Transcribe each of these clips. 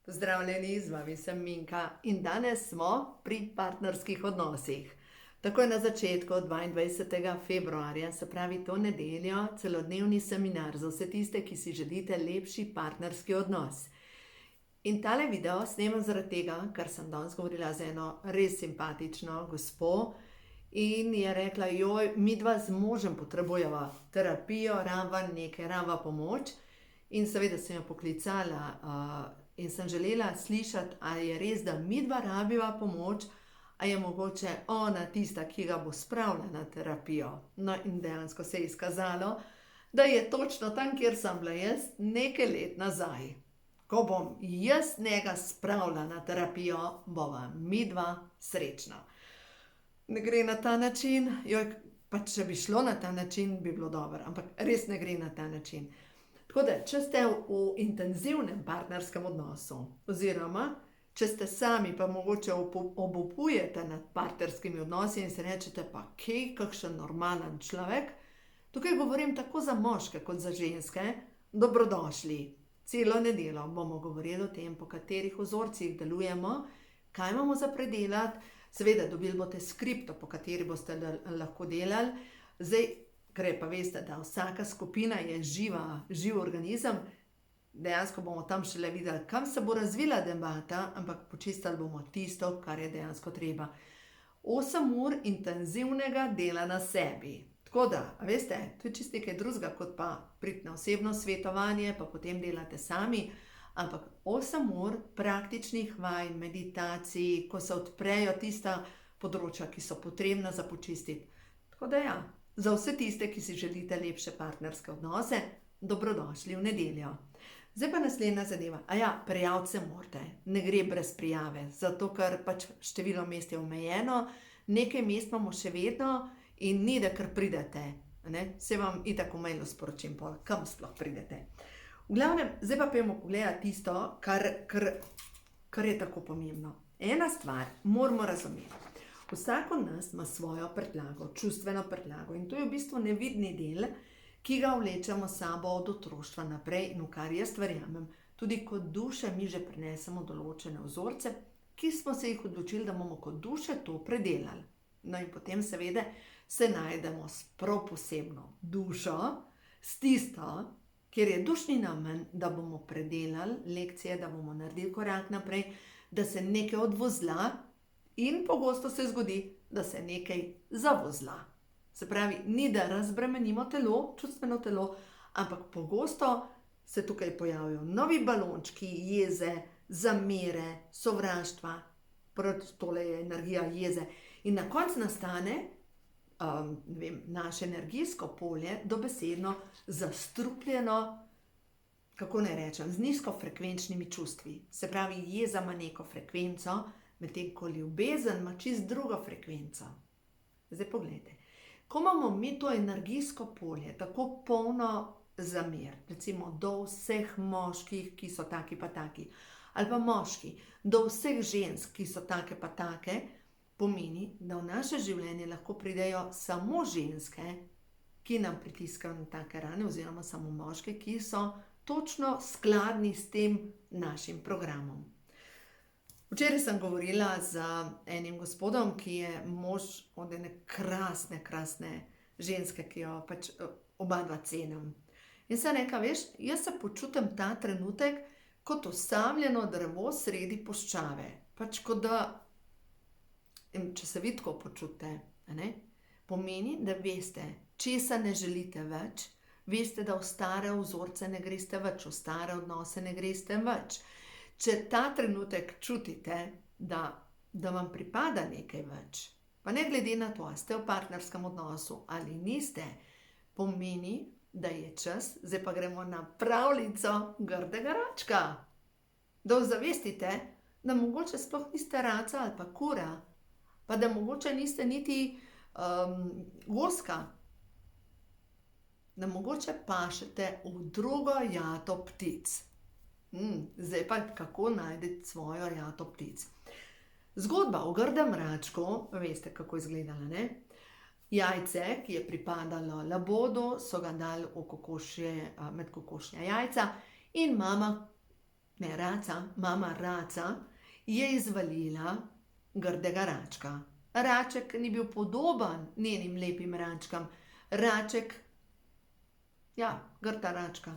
Pozdravljeni, z vami sem Minka in danes smo pri partnerskih odnosih. Takoj na začetku 22. februarja, se pravi to nedeljo, celodnevni seminar za vse tiste, ki si želite lepši partnerski odnos. In tale video snemam zaradi tega, ker sem danes govorila z eno res simpatično gospo in je rekla, joj, midva z možem potrebujeva terapijo, rava pomoč. In seveda sem jo poklicala in sem želela slišati, ali je res, da midva rabiva pomoč, a je mogoče ona tista, ki ga bo spravila na terapijo. No in dejansko se je izkazalo, da je točno tam, kjer sem bila jaz nekaj let nazaj. Ko bom jaz njega spravila na terapijo, bova midva srečna. Ne gre na ta način, joj, pa če bi šlo na ta način, bi bilo dobro, ampak res ne gre na ta način. Tako da, če ste v intenzivnem partnerskem odnosu, oziroma če ste sami pa mogoče obupujete nad partnerskimi odnosi in si rečete, pa kaj, kakšen normalen človek, tukaj govorim tako za moške kot za ženske, dobrodošli. Celo nedeljo bomo govorili o tem, po katerih vzorcih delujemo, kaj imamo za predelati, seveda dobili boste skripto, po kateri boste lahko delali, zdaj, ker pa veste, da vsaka skupina je živ organizem, dejansko bomo tam šele videli, kam se bo razvila debata, ampak počistili bomo tisto, kar je dejansko treba. 8 ur intenzivnega dela na sebi. Tako da, veste, to je čisto nekaj drugega, kot pa priti na osebno svetovanje, pa potem delate sami, ampak 8 ur praktičnih vaj, meditacij, ko se odprejo tista področja, ki so potrebna za počistiti. Tako da ja, za vse tiste, ki si želite lepše partnerske odnose, dobrodošli v nedeljo. Zdaj pa naslednja zadeva. Prijaviti se morate. Ne gre brez prijave, zato ker pač število mest je omejeno, nekaj mest imamo še vedno in ni, da kar pridete. Se vam itak v mailu sporočim, kam sploh pridete. V glavnem, zdaj pa pojdimo pogledati tisto, kar je tako pomembno. Ena stvar moramo razumeti. Vsak od nas ima svojo prtljago, čustveno prtljago in to je v bistvu nevidni del, ki ga vlečemo s sabo od otroštva naprej in v kar jaz verjamem, tudi kot duše mi že prinesemo določene vzorce, ki smo se jih odločili, da bomo kot duše to predelali. No in potem seveda se najdemo s prav posebno dušo, s tisto, kjer je dušni namen, da bomo predelali lekcije, da bomo naredili korak naprej, da se nekaj odvozla. In pogosto se zgodi, da se nekaj zavozla. Se pravi, ni da razbremenimo telo, čustveno telo, ampak pogosto se tukaj pojavijo novi balončki, jeze, zamere, sovraštva, tole je energija jeze. In na koncu nastane naše energijsko polje dobesedno zastrupljeno, kako naj rečem, z nizkofrekvenčnimi čustvi. Se pravi, jeza ima neko frekvenco, medtem ko ljubezen ima čist drugo frekvenco. Zdaj poglejte, ko imamo mi to energijsko polje tako polno zamer, recimo do vseh moških, ki so taki pa taki, ali pa moški, do vseh žensk, ki so take pa take, pomeni, da v naše življenje lahko pridejo samo ženske, ki nam pritiskajo na take rane, oziroma samo moške, ki so točno skladni s tem našim programom. Včeraj sem govorila z enim gospodom, ki je mož od ene krasne ženske, ki jo pač oba dva cenim. In sem rekla, veš, jaz se počutim ta trenutek kot usamljeno drevo sredi puščave. Pač kot da, če se vi tako počutite, pomeni, da veste, česa ne želite več, veste, da v stare vzorce ne greste več, v stare odnose ne greste več. Če ta trenutek čutite, da vam pripada nekaj več, pa ne glede na to, ali ste v partnerskem odnosu ali niste, pomeni, da je čas, zdaj pa gremo na pravljico grdega račka. Da ozavestite, da mogoče sploh niste raca ali pa kura, pa da mogoče niste niti goska, da mogoče pašete v drugo jato ptic. Zdaj pa kako najti svojo jato ptic. Zgodba o grdem račku, veste, kako je izgledala, ne? Jajce, ki je pripadalo labodu, so ga dali v kokošje, med kokošja jajca in mama ne raca, mama raca, je izvalila grdega račka. Raček ni bil podoben njenim lepim račkam. Raček, ja, grda račka.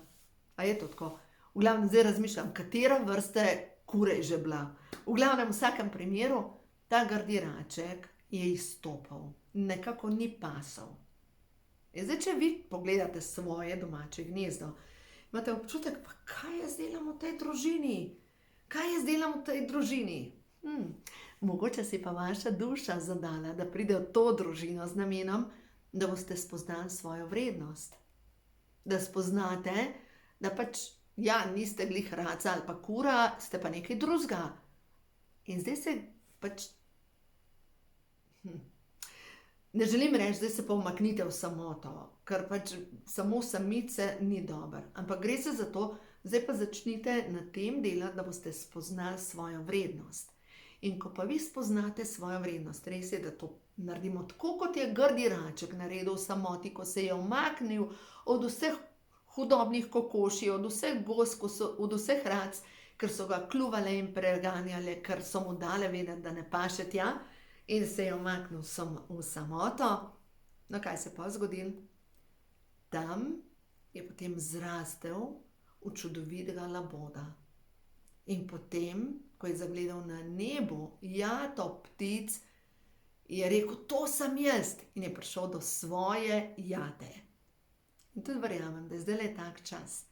A je to tako? V glavnem zdaj razmišljam, katera vrste kure je že bila. V glavnem v vsakem primeru ta grdi raček je izstopal. Nekako ni pasal. In zdaj, če vi pogledate svoje domače gnezdo, imate občutek, pa kaj jaz delam v tej družini? Kaj jaz delam v tej družini? Mogoče si pa vaša duša zadala, da pride v to družino z namenom, da boste spoznali svojo vrednost. Da spoznate, da pač, ja, niste glih raca ali pa kura, ste pa nekaj drugega. In zdaj se pač, ne želim reči, zdaj se pa umaknite v samoto, ker pač samo samice ni dober. Ampak gre se za to, zdaj pa začnite na tem delati, da boste spoznali svojo vrednost. In ko pa vi spoznate svojo vrednost, res je, da to naredimo tako, kot je grdi raček naredil v samoti, ko se je umaknil od vseh hudobnih kokoši, od vseh gozd, od vseh rac, ker so ga kljuvale in preganjale, ker so mu dale vedeti, da ne paše tja, in se je umaknil v samoto. No, kaj se pa zgodil? Tam je potem zrastel v čudovitega laboda. In potem, ko je zagledal na nebu jato ptic, je rekel, to sem jaz, in je prišel do svoje jate. In tudi verjamem, da je zdaj le tak čas,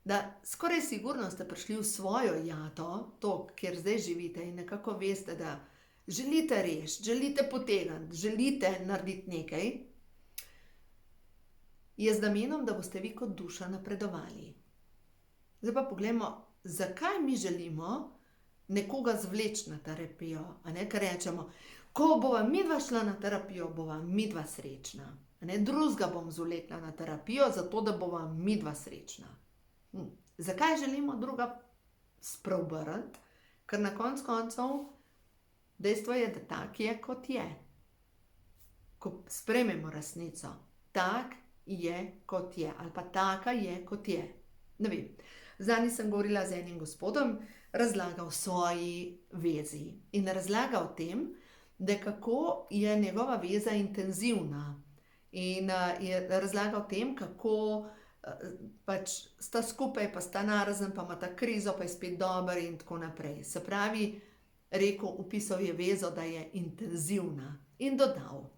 da skoraj sigurno ste prišli v svojo jato, to, kjer zdaj živite, in nekako veste, da želite rešiti, želite potegniti, želite narediti nekaj, je z namenom, da boste vi kot duša napredovali. Zdaj pa poglejmo, zakaj mi želimo nekoga zvleči na terapijo, a ne, ker rečemo, ko bova midva šla na terapijo, bova midva srečna. A ne, drugega bom zvlekla na terapijo, zato da bova midva srečna. Zakaj želimo druga spreobrniti? Ker na koncu koncev dejstvo je, da tak je, kot je. Ko sprejmemo resnico, tak je, kot je, ali pa taka je, kot je. Ne vem, zadnjič sem govorila z enim gospodom, razlagal o svoji vezi in razlagal o tem, da kako je njegova veza intenzivna. In je razlagal o tem, kako pač sta skupaj, pa sta narazen, pa ima ta krizo, pa je spet dober in tako naprej. Se pravi, rekel, opisal je vezo, da je intenzivna in dodal.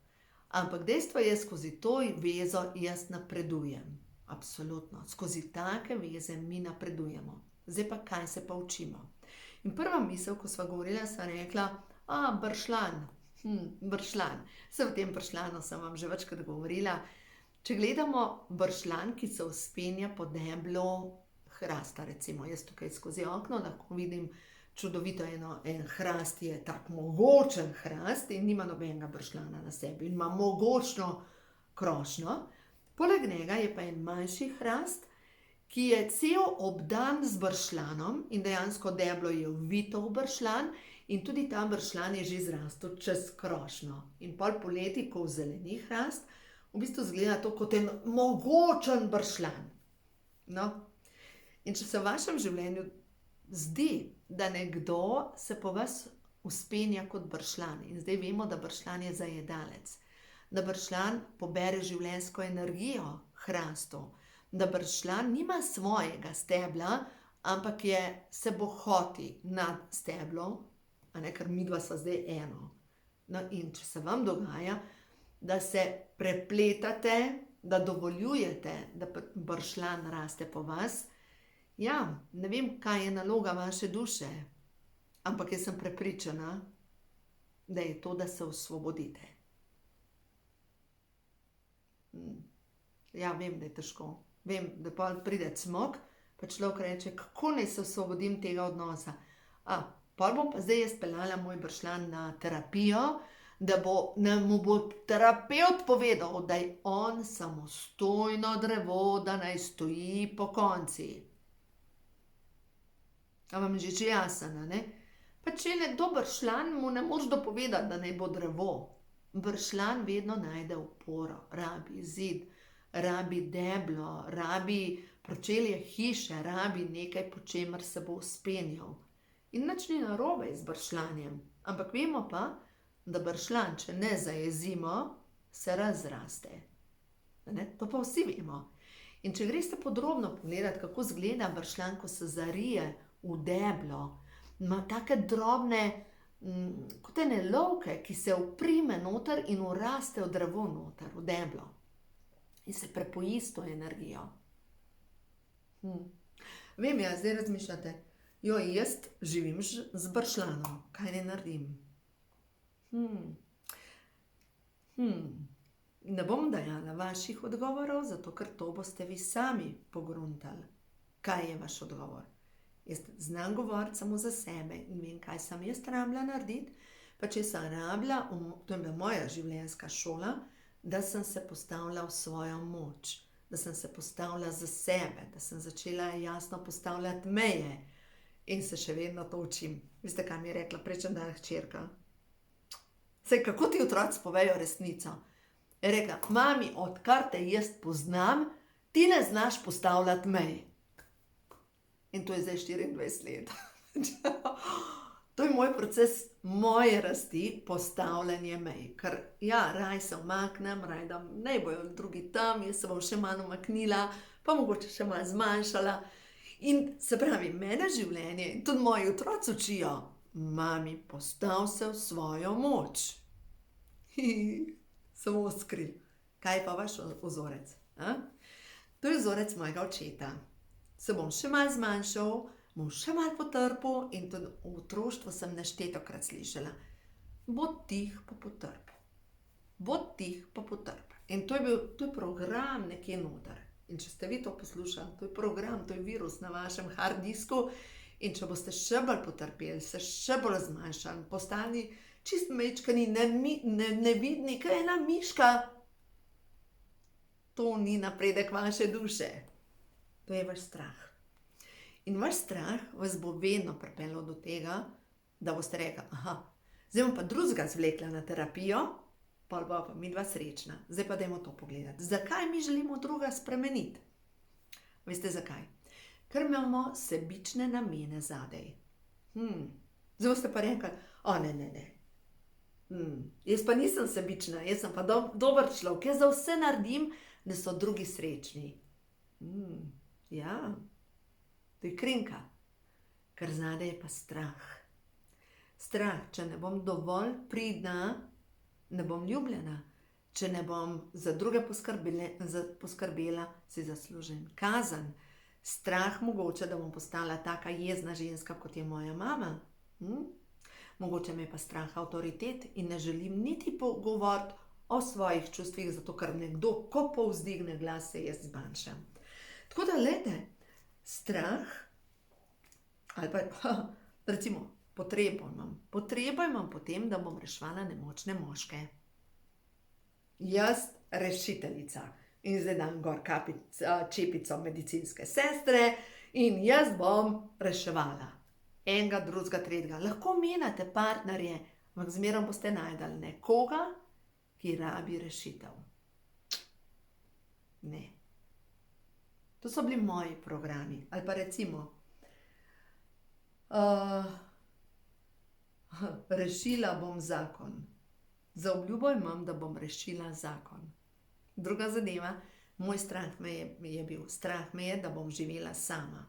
Ampak dejstvo je, skozi to vezo jaz napredujem. Absolutno. Skozi take veze mi napredujemo. Zdaj pa kaj se pa učimo? In prva misel, ko sva govorila, sva rekla, bršljan. Bršljan. Se v tem bršljanu sem vam že večkrat govorila. Če gledamo bršljan, ki se vzpenja po deblu hrasta, recimo jaz tukaj skozi okno lahko vidim čudovito en hrast, je tak mogočen hrast in nima nobenega bršljana na sebi in ima mogočno krošnjo. Poleg njega je pa en manjši hrast, ki je cel obdan z bršljanom in dejansko deblo je uvito v bršljan in tudi ta bršljan je že zrastel čez krošnjo. In pol poleti, ko zeleni hrast, v bistvu izgleda to kot en mogočen bršljan. No, in če se v vašem življenju zdi, da nekdo se po vas vzpenja kot bršljan, in zdaj vemo, da bršljan je zajedalec, da bršljan pobere življenjsko energijo hrastu, da bršljan nima svojega stebla, ampak se bohoti nad steblom, a ne, ker midva sva zdaj eno. No, in če se vam dogaja, da se prepletate, da dovoljujete, da bršljan raste po vas, ja, ne vem, kaj je naloga vaše duše, ampak jaz sem prepričana, da je to, da se osvobodite. Ja, vem, da je težko. Vem, da pa pride cmok, pa človek reče, kako naj se osvobodim tega odnosa. Pol bom pa zdaj jaz peljala moj bršljan na terapijo, da mu bo terapevt povedal, da je on samostojno drevo, da naj stoji pokonci. A vam že jasen, a ne? Pa če je nekdo bršljan, mu ne moreš dopovedati, da naj bo drevo. Bršljan vedno najde oporo, rabi zid, rabi deblo, rabi Pročelje hiše rabi nekaj, po čemer se bo vzpenjal. In nič ni narobe z bršljanjem, ampak vemo pa, da bršljan, če ne zajezimo, se razraste. To pa vsi vemo. In če greste podrobno pogledati, kako izgleda bršljan, ko se zarije v deblo, ima take drobne, kot ene lovke, ki se uprime noter in uraste v drevo noter, v deblo. In se prepoji s to energijo. Vem, ja, zdaj razmišljate, jaz živim z bršljanom, kaj ne naredim? Ne bom dajala vaših odgovorov, zato ker to boste vi sami pogruntali. Kaj je vaš odgovor? Jaz znam govoriti samo za sebe in vem, kaj sem jaz rabila narediti, pa če sem rabila, to je bila moja življenjska šola, da sem se postavila v svojo moč, da sem se postavila za sebe, da sem začela jasno postavljati meje in se še vedno to učim. Veste, kaj mi je rekla prejšnji dan hčerka? Saj, kako ti otroci povejo resnico? Je rekla, mami, odkar te jaz poznam, ti ne znaš postavljati mej. In to je zdaj 24 let. To je moj proces, moje rasti, postavljanje mej. Ker ja, raj se umaknem, raj da naj bojo drugi tam, jaz se bom še malo umaknila, pa mogoče še malo zmanjšala. In se pravi, mene življenje in tudi moji otroci učijo, mami, postav se v svojo moč. Samo skril. Kaj je pa vaš vzorec? To je vzorec mojega očeta. Se bom še malo zmanjšal, bom še malo potrpel in tudi v otroštvu sem neštetokrat slišala. Bod tih pa potrp. Bod tih pa potrp. In to je program nekje noter. In če ste vi to poslušali, to je program, to je virus na vašem hard disku. In če boste še bolj potrpeli, se še bolj zmanjšali, postali čist mečkani, nevidni, kaj je ena miška. To ni napredek vaše duše. To je vaš strah. In vaš strah vas bo vedno pripeljal do tega, da boste rekli, zdaj bom pa drugega zvlekla na terapijo, pa bo pa midva srečna. Zdaj pa dajmo to pogledati. Zakaj mi želimo druga spremeniti? Veste zakaj? Ker imamo sebične namene zadej. Zdaj boste pa rekli, ne. Jaz pa nisem sebična, jaz sem pa dober človek, jaz za vse naredim, da so drugi srečni. Ja, to je krinka, ker zadej je pa strah. Strah, če ne bom dovolj pridna, ne bom ljubljena. Če ne bom za druge poskrbela, si zaslužim kazen. Strah mogoče, da bom postala taka jezna ženska, kot je moja mama. Mogoče me pa strah avtoritet in ne želim niti pogovoriti o svojih čustvih, zato ker nekdo, ko povzdigne glas, se jaz zmanjšam. Tako da, glejte, strah, ali pa, recimo, potrebo imam potem, da bom reševala nemočne moške. Jaz, rešiteljica. In zdaj dam gor čepico medicinske sestre in jaz bom reševala. Enega, drugega, tretjega. Lahko menjate partnerje, ampak zmeraj boste najdali nekoga, ki rabi rešitev. Ne. To so bili moji programi. Ali pa recimo, rešila bom zakon. Zaobljubo imam, da bom rešila zakon. Druga zadeva, moj strah me je bil. Strah me je, da bom živela sama.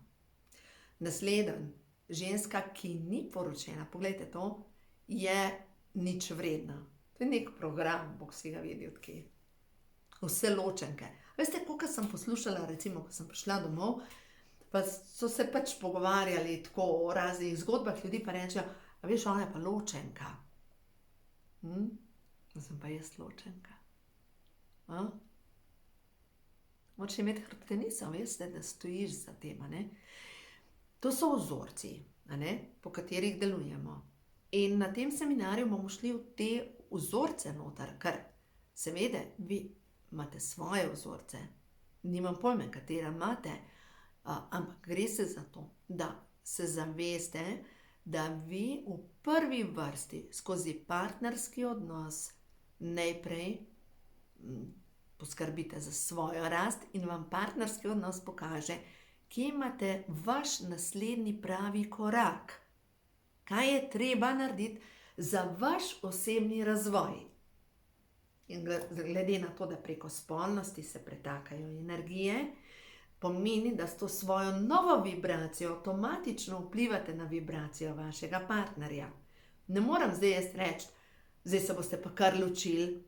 Naslednji, ženska, ki ni poročena, poglejte to, je nič vredna. To je nek program, Bog si ga vedi od kje. Vse ločenke. Veste, koliko sem poslušala, recimo, ko sem prišla domov, pa so se pač pogovarjali tako o raznih zgodbah ljudi, pa rečejo, a veš, ona je pa ločenka. Sem pa jaz ločenka. Moče imeti hrbtenico, veste, da stojiš za tem, ne? To so vzorci, po katerih delujemo. In na tem seminarju bomo šli v te vzorce noter, ker seveda vi imate svoje vzorce. Nimam pojma, katera imate, ampak gre se za to, da se zaveste, da vi v prvi vrsti skozi partnerski odnos najprej poskrbite za svojo rast in vam partnerski odnos pokaže, kje imate vaš naslednji pravi korak. Kaj je treba narediti za vaš osebni razvoj. In glede na to, da preko spolnosti se pretakajo energije, pomeni, da s to svojo novo vibracijo avtomatično vplivate na vibracijo vašega partnerja. Ne morem zdaj jaz reči, zdaj se boste pa kar ločili.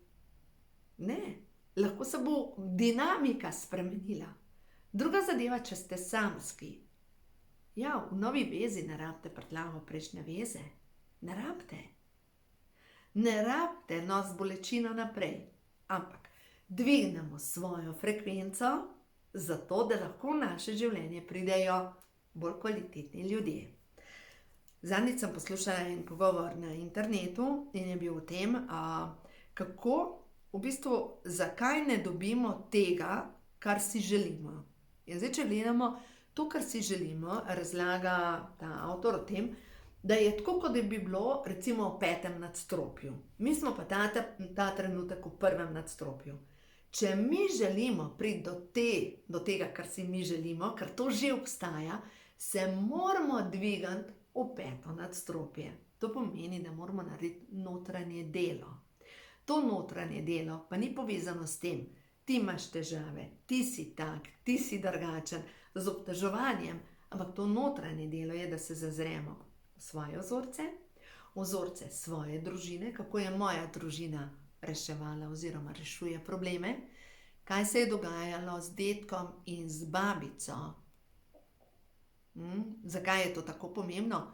Ne, lahko se bo dinamika spremenila. Druga zadeva, če ste samski. Ja, v novi vezi ne rabite prtljago prejšnje veze. Ne rabite. Ne rabite nos bolečino naprej. Ampak dvignemo svojo frekvenco, zato da lahko v naše življenje pridejo bolj kvalitetni ljudje. Zadnjič sem poslušala en pogovor na internetu in je bil o tem, kako, v bistvu, zakaj ne dobimo tega, kar si želimo. In zdaj, če gledamo to, kar si želimo, razlaga ta avtor o tem, da je tako, kot da bi bilo recimo v 5. nadstropju. Mi smo pa ta trenutek v 1. nadstropju. Če mi želimo priti do tega, kar si mi želimo, ker to že obstaja, se moramo dvigati v 5. nadstropje. To pomeni, da moramo narediti notranje delo. To notranje delo pa ni povezano s tem, ti imaš težave, ti si tak, ti si drugačen, z obtoževanjem, ampak to notranje delo je, da se zazremo v svoje vzorce svoje družine, kako je moja družina reševala oziroma rešuje probleme, kaj se je dogajalo z dedkom in z babico. Zakaj je to tako pomembno?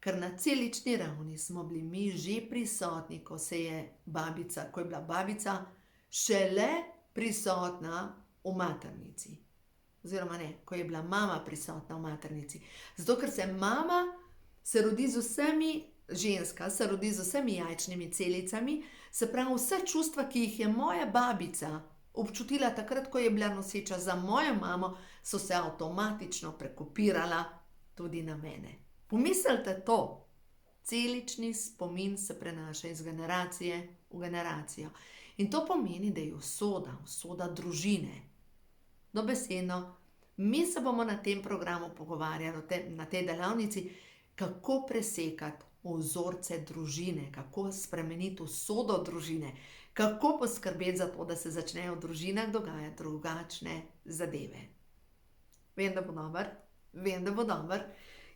Ker na celični ravni smo bili mi že prisotni, ko je bila babica šele prisotna v maternici. Oziroma ne, ko je bila mama prisotna v maternici. Zato, ker ženska se rodi z vsemi jajčnimi celicami, se pravi vse čustva, ki jih je moja babica občutila takrat, ko je bila noseča za mojo mamo, so se avtomatično prekopirala tudi na mene. Pomislite to, celični spomin se prenaša iz generacije v generacijo. In to pomeni, da je usoda družine. Dobesedno, mi se bomo na tem programu pogovarjali, na tej delavnici, kako presekati vzorce družine, kako spremeniti usodo družine, kako poskrbeti za to, da se začnejo v družinah dogajati drugačne zadeve. Vem, da bo dober.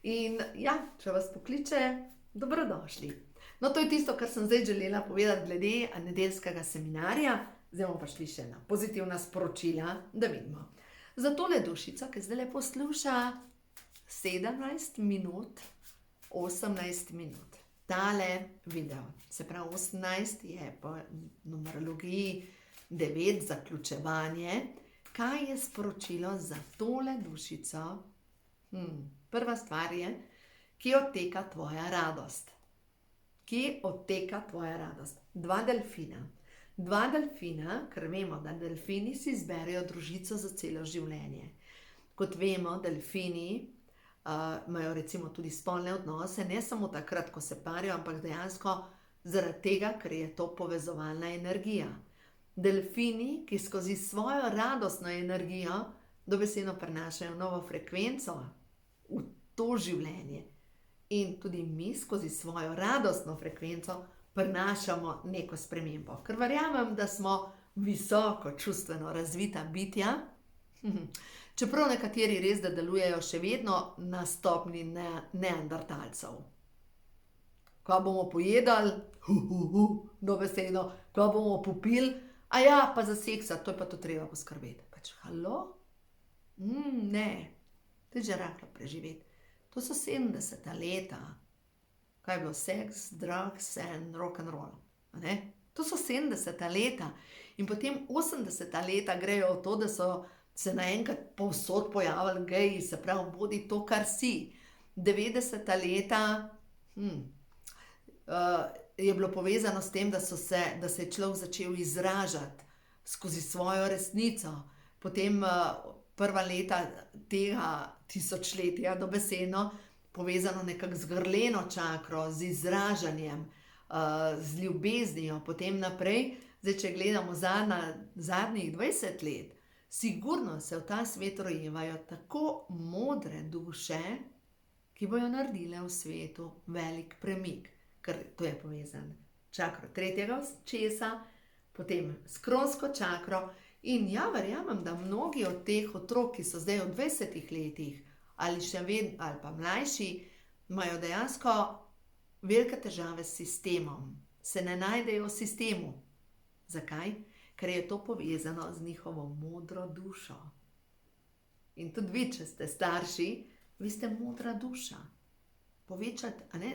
In ja, če vas pokliče, dobrodošli. No, to je tisto, kar sem zdaj želela povedati glede nedeljskega seminarja. Zdaj bomo pa šli še na pozitivna sporočila, da vidimo. Za tole dušico, ki zdaj posluša 17 minut, 18 minut. Tale video, se pravi 18 je po numerologiji 9 zaključevanje. Kaj je sporočilo za tole dušico? Prva stvar je, kje odteka tvoja radost. Kje odteka tvoja radost? Dva delfina, ker vemo, da delfini si izberejo družico za celo življenje. Kot vemo, delfini imajo recimo tudi spolne odnose, ne samo takrat, ko se parijo, ampak dejansko zaradi tega, ker je to povezovalna energija. Delfini, ki skozi svojo radostno energijo dobesedno prenašajo novo frekvenco v to življenje. In tudi mi skozi svojo radostno frekvenco prinašamo neko spremembo. Ker verjamem, da smo visoko čustveno razvita bitja, čeprav nekateri res da delujejo še vedno na stopnji neandertalcev. Ko bomo pojedali, dobesedno, ko bomo popili, pa za seksa, to je pa to treba poskrbeti. Halo? Ne, to je že rahlo preživeti. To so 70. leta. Kaj je bilo? Seks, drugs and rock and roll. To so 70. leta. In potem 80. leta grejo v to, da so se naenkrat povsod pojavili geji, se pravi, bodi to, kar si. 90. leta je bilo povezano s tem, da se je človek začel izražati skozi svojo resnico. Potem prva leta tega tisočletja dobesedno povezano nekako z grleno čakro, z izražanjem, z ljubeznijo, potem naprej Zdaj, če gledamo zadnjih 20 let, sigurno se v ta svet rojevajo tako modre duše, ki bojo naredile v svetu velik premik, ker to je povezan čakro tretjega očesa, potem s kronsko čakro in ja, verjamem, da mnogi od teh otrok, ki so zdaj v 20 letih ali še vedno, ali pa mlajši, imajo dejansko velike težave s sistemom, se ne najdejo v sistemu. Zakaj? Ker je to povezano z njihovo modro dušo. In tudi vi, če ste starši, vi ste modra duša. Povečati, ali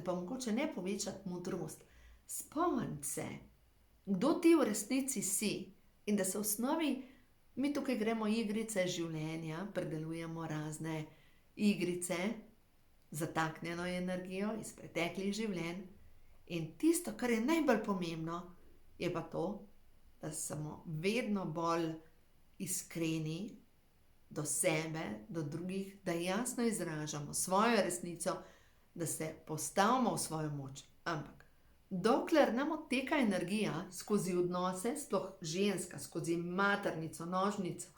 pa mogoče ne povečati modrost. Spomniti se, kdo ti v resnici si. In da se v osnovi, mi tukaj gremo igrice življenja, predelujemo razne igrice, zataknjeno energijo iz preteklih življenj. In tisto, kar je najbolj pomembno, je pa to, da smo vedno bolj iskreni do sebe, do drugih, da jasno izražamo svojo resnico, da se postavimo v svojo moč. Ampak, dokler nam odteka energija skozi odnose, sploh ženska, skozi maternico, nožnico,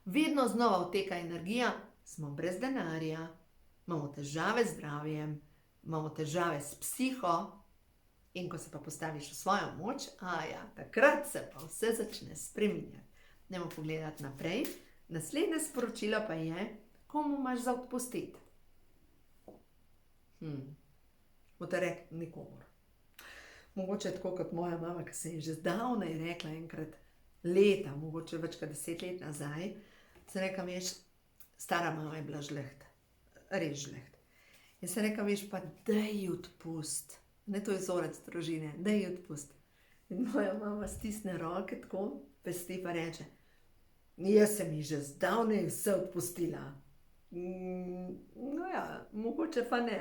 vedno znova odteka energija, smo brez denarja, imamo težave z zdravjem, imamo težave s psiho, in ko se pa postaviš v svojo moč, takrat se pa vse začne spreminjati. Dajmo pogledati naprej. Naslednje sporočilo pa je, komu imaš za odpustiti. Boste rekli, nikomur. Mogoče tako kot moja mama, ki se je že zdavnaj rekla enkrat leta, mogoče več kot 10 let nazaj, se reka, veš, stara mama je bila žleht, res žleht. In se reka, veš, pa daj odpust. Ne, to je vzorec družine, daj odpust. In moja mama stisne roke tako, pesti pa reče, jaz sem ji že zdavnaj vse odpustila. No ja, mogoče pa ne.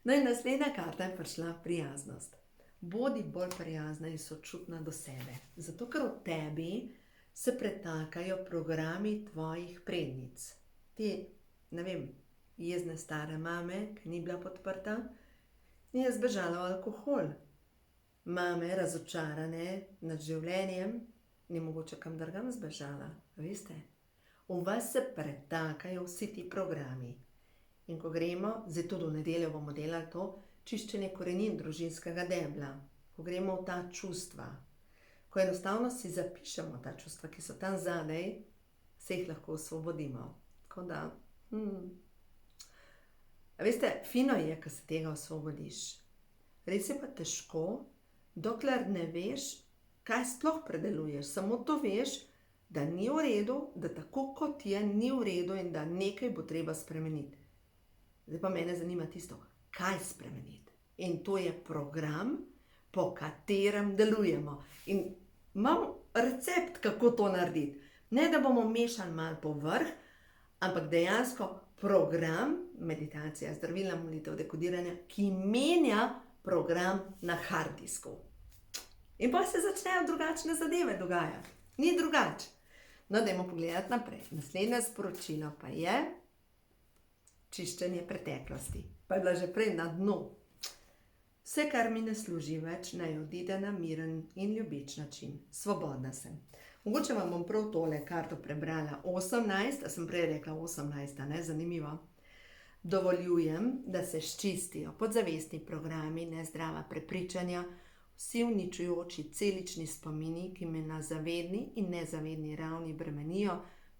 No in naslednja karta je prišla prijaznost. Bodi bolj prijazna in sočutna do sebe. Zato, ker v tebi se pretakajo programi tvojih prednic. Te, ne vem, jezne stare mame, ki ni bila podprta, in je zbežala v alkohol. Mame, razočarane nad življenjem, ni mogoče kam drugam zbežala. Veste, v vas se pretakajo vsi ti programi. In ko gremo, zdaj tudi v nedeljo bomo delali to, čiščenje korenin družinskega debla, ko gremo v ta čustva, ko enostavno si zapišemo ta čustva, ki so tam zadaj, se jih lahko osvobodimo. Tako da, veste, fino je, ko se tega osvobodiš. Res je pa težko, dokler ne veš, kaj sploh predeluješ. Samo to veš, da ni v redu, da tako kot je, ni v redu in da nekaj bo treba spremeniti. Zdaj pa mene zanima tisto, kaj spremeniti. In to je program, po katerem delujemo. In imam recept, kako to narediti. Ne, da bomo mešali malo povrh, ampak dejansko program, meditacija, zdravilna molitev, dekodiranja, ki menja program na hard disku. In pa se začnejo drugačne zadeve dogajati. Ni drugače. No, dajmo pogledati naprej. Naslednje sporočilo pa je čiščenje preteklosti. Pa je bila že prej na dnu. Vse, kar mi ne služi več, naj odide na miren in ljubeč način. Svobodna sem. Mogoče vam bom prav tole karto prebrala. 18, a sem prej rekla 18, ne? Zanimivo. Dovoljujem, da se ščistijo podzavestni programi, nezdrava prepričanja, vsi uničujoči celični spomini, ki me na zavedni in nezavedni ravni bremenijo,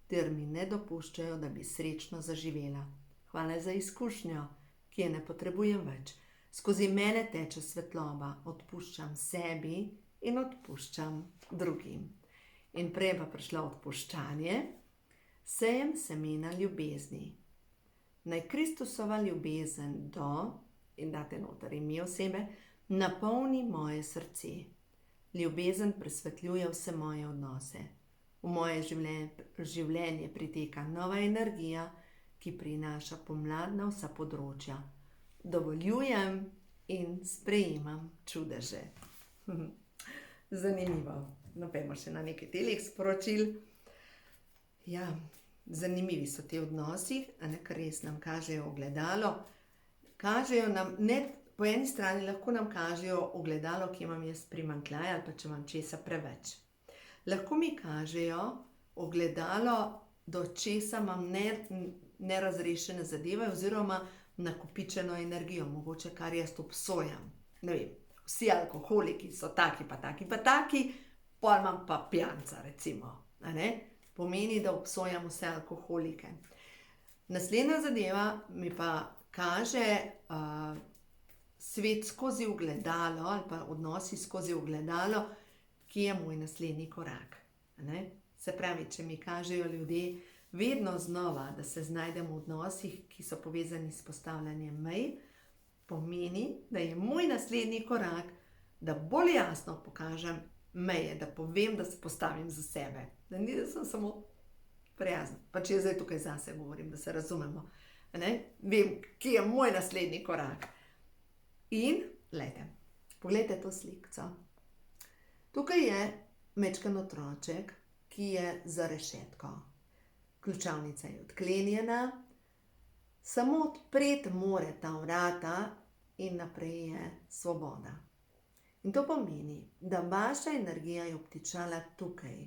ter mi ne dopuščajo, da bi srečno zaživela. Hvala za izkušnjo, ki je ne potrebujem več. Skozi mene teče svetloba, odpuščam sebi in odpuščam drugim. In prej pa prišlo odpuščanje, sejem semena ljubezni. Naj Kristusova ljubezen do, in date noter ime osebe, napolni moje srce. Ljubezen presvetljuje vse moje odnose. V moje življenje priteka nova energija, ki prinaša pomlad na vsa področja. Dovoljujem in sprejemam čudeže. Zanimivo. Napejmo še na nekaj telih sporočil. Ja, zanimivi so ti odnosi, ker res nam kažejo ogledalo. Kažejo nam, ne po eni strani lahko nam kažejo ogledalo, ki imam jaz primanjkljaj ali pa če imam česa preveč. Lahko mi kažejo ogledalo, do česa imam nerazrešene zadeve oziroma nakopičeno energijo, mogoče kar jaz obsojam. Ne vem, vsi alkoholiki so taki pa taki pa taki, pol imam pa pijanca recimo. A ne? Pomeni, da obsojam vse alkoholike. Naslednja zadeva mi pa kaže svet skozi ogledalo ali pa odnosi skozi ogledalo, ki je moj naslednji korak. A ne? Se pravi, če mi kažejo ljudje vedno znova, da se znajdem v odnosih, ki so povezani s postavljanjem mej, pomeni, da je moj naslednji korak, da bolj jasno pokažem meje, da povem, da se postavim za sebe. Da nisem samo prijazna. Pa če zdaj tukaj zase govorim, da se razumemo. Ne? Vem, kje je moj naslednji korak. In, poglejte to slikco. Tukaj je mečken otroček, ki je za rešetko. Ključavnica je odklenjena, samo odpreti more ta vrata in naprej je svoboda. In to pomeni, da vaša energija je obtičala tukaj,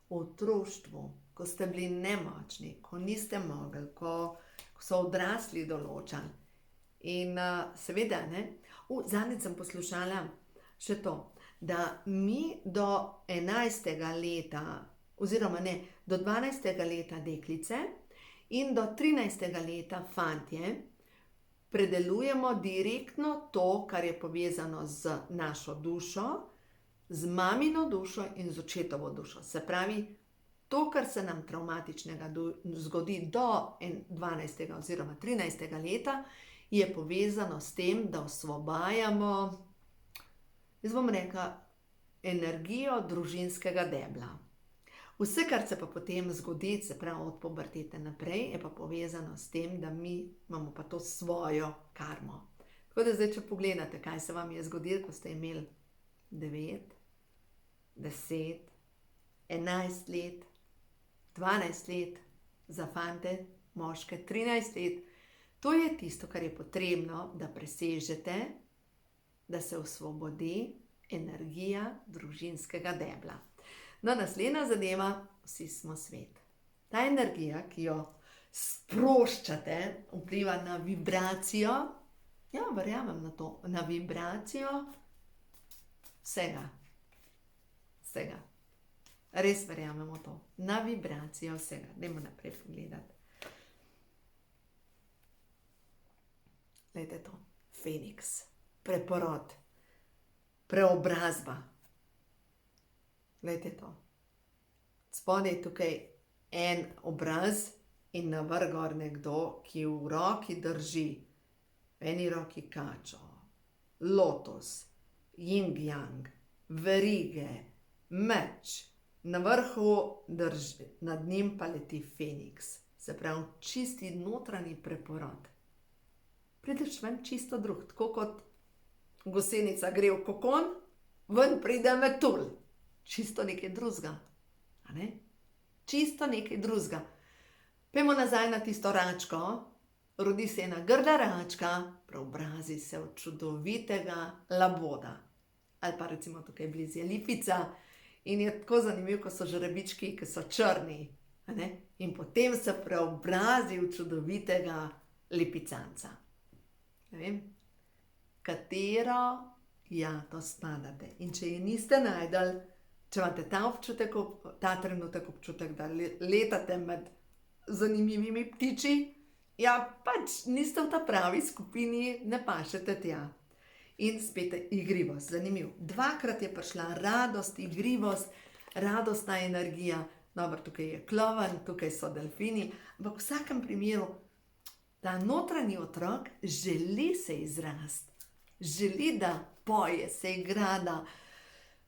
v otroštvu, ko ste bili nemočni, ko niste mogli, ko so odrasli določali. In seveda, zadnjič sem poslušala še to, da mi do 11. leta, oziroma ne, do 12. leta deklice in do 13. leta fantje predelujemo direktno to, kar je povezano z našo dušo, z mamino dušo in z očetovo dušo. Se pravi, to, kar se nam travmatičnega zgodi do 12. oziroma 13. leta, je povezano s tem, da osvobajamo, jaz bom rekla, energijo družinskega debla. Vse, kar se pa potem zgodi, se pravi od pubertete naprej, je pa povezano s tem, da mi imamo pa to svojo karmo. Tako da zdaj, če pogledate, kaj se vam je zgodilo, ko ste imeli 9, 10, 11 let, 12 let, za fante, moške 13 let, to je tisto, kar je potrebno, da presežete, da se osvobodi energija družinskega debla. No, naslednja zadeva, vsi smo svet. Ta energija, ki jo sproščate, vpliva na vibracijo, ja, verjamem na to, na vibracijo vsega. Res verjamemo to, na vibracijo vsega. Dajmo naprej pogledati. Glejte to, Feniks, preporod, preobrazba. Glejte to. Spodaj je tukaj en obraz in na vrh gor nekdo, ki v roki drži, v eni roki kačo, lotos, yin-yang, verige, meč, na vrhu drži, nad njim pa leti Feniks. Se pravi, čisti notranji preporod. Prideš ven čisto drug, tako kot gosenica gre v kokon, ven pride metulj. Čisto nekaj drugega. Čisto nekaj drugega. Pojmo nazaj na tisto račko. Rodi se ena grda račka, preobrazi se v čudovitega laboda. Ali pa recimo tukaj blizu je lipica. In je tako zanimivo, ko so žrebički, ki so črni. In potem se preobrazi v čudovitega lipicanca. Ne vem, katero jato spadate. In če je niste najdali, če imate ta trenutek občutek, da letate med zanimivimi ptiči, ja, pač niste v ta pravi skupini, ne pašete tja. In spet igrivost, zanimiv. Dvakrat je prišla radost, igrivost, radostna energija. Dobro, tukaj je klovn, tukaj so delfini, ampak v vsakem primeru ta notranji otrok želi se izrasti. Želi, da poje, se igra,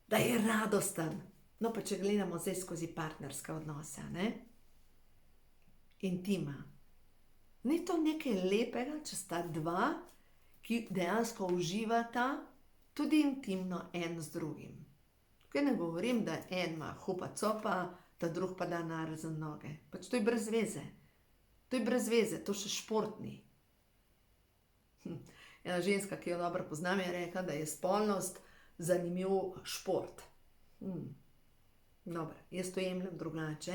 da je radosten. No, pa če gledamo zdaj skozi partnerske odnose, intima. Ni to nekaj lepega, če sta dva, ki dejansko uživata tudi intimno en z drugim. Tukaj ne govorim, da en ima hupa copa, ta drug pa da narazen noge. Pač to je brez veze. To je brez veze, to še športni. Ena ženska, ki jo dobro poznam, je rekla, da je spolnost zanimiv šport. Dobro, jaz to jemljem drugače,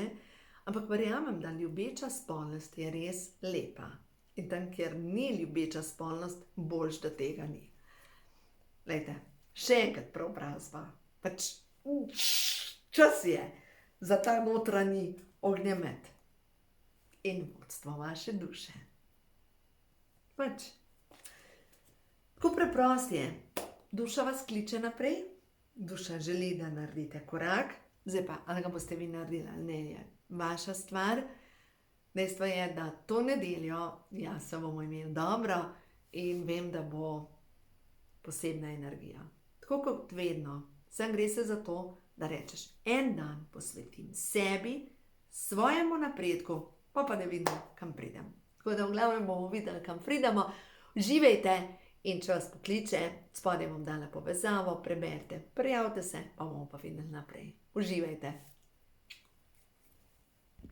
ampak verjamem, da ljubeča spolnost je res lepa. In tam, kjer ni ljubeča spolnost, boljš, da tega ni. Glejte, še enkrat preobrazba. Pač čas je za ta notranji ognjemet in vodstvo vaše duše. Pač. Tako preprost je. Duša vas kliče naprej, duša želi, da naredite korak, zdaj pa, ali ga boste vi naredili ali ne, je vaša stvar. Dejstvo je, da to nedeljo jaz se bomo imeli dobro in vem, da bo posebna energija. Tako kot vedno, sem gre se za to, da rečeš, en dan posvetim sebi, svojemu napredku, pa da vidimo, kam pridem. Tako da v glavnem bomo videli, kam pridemo. Uživajte in če vas pokliče, spodaj bom dala povezavo, preberite, prijavite se, pa bomo pa videli naprej. Uživajte.